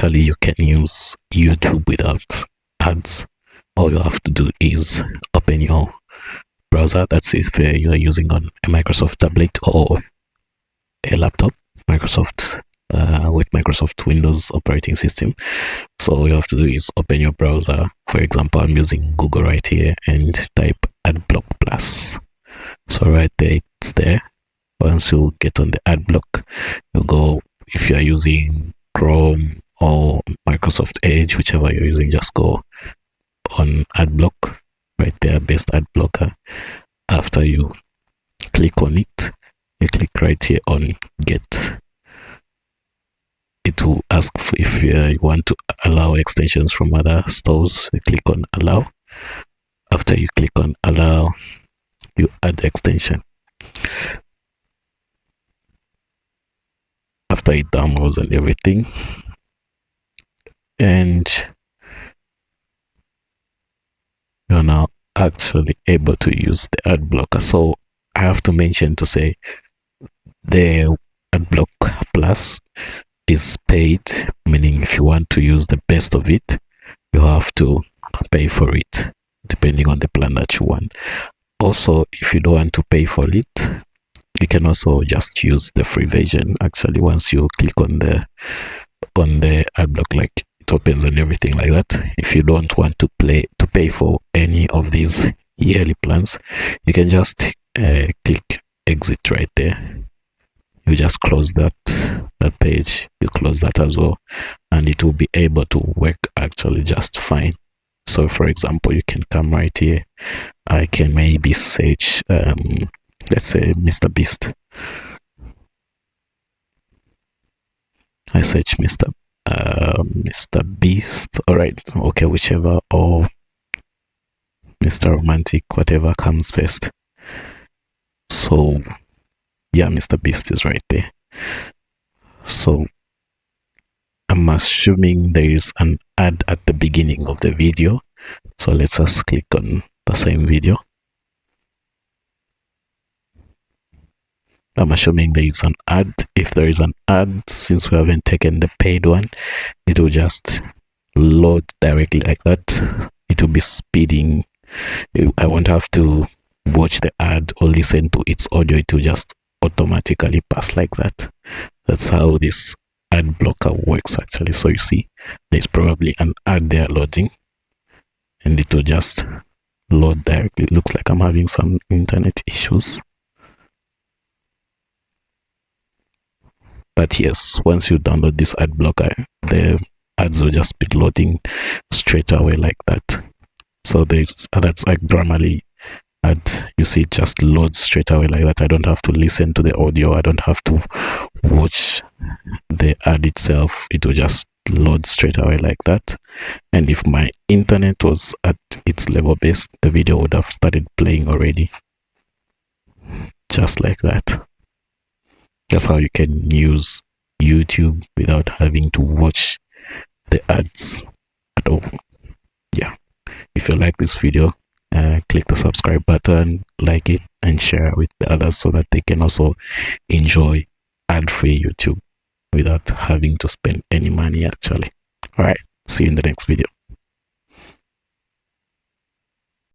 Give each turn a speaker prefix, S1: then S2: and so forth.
S1: actually you can use YouTube without ads. All you have to do is open your browser. That's if you are using on a Microsoft tablet or a laptop, with Microsoft Windows operating system. So all you have to do is open your browser. For example, I'm using Google right here, and type Adblock Plus. So right there, it's there. Once you get on the Adblock, you go, if you are using Chrome or Microsoft Edge, whichever you're using, just go on Adblock right there, best ad blocker. After you click on it, you click right here on Get. It will ask for if you want to allow extensions from other stores. You click on Allow. After you click on Allow, you add the extension. After it downloads and everything, and you're now actually able to use the ad blocker. So I have to mention to say the Adblock Plus is paid, meaning if you want to use the best of it, you have to pay for it depending on the plan that you want. Also, if you don't want to pay for it, you can also just use the free version. Actually, once you click on the Adblock, like it opens and everything like that. If you don't want to pay for any of these yearly plans, you can just click Exit right there. You just close that page, you close that as well, and it will be able to work actually just fine. So for example, you can come right here. I can maybe search let's say Mr. Beast. I search Mr. Beast. All right, okay, whichever, or Mr. Romantic, whatever comes first. So yeah, Mr. Beast is right there. So I'm assuming there is an ad at the beginning of the video. So let's just click on the same video. I'm assuming there is an ad. If there is an ad, since we haven't taken the paid one, it will just load directly like that. It will be speeding. I won't have to watch the ad or listen to its audio. It will just automatically pass like that. That's how this ad blocker works actually. So you see, there's probably an ad there loading, and it will just load directly. It looks like I'm having some internet issues. But yes, once you download this ad blocker, the ads will just be loading straight away like that. So that's like Grammarly ad. You see, it just loads straight away like that. I don't have to listen to the audio. I don't have to watch the ad itself. It will just load straight away like that. And if my internet was at its level best, the video would have started playing already. Just like that. That's how you can use YouTube without having to watch the ads at all. Yeah. If you like this video, click the subscribe button, like it, and share it with the others so that they can also enjoy ad-free YouTube without having to spend any money actually. All right. See you in the next video.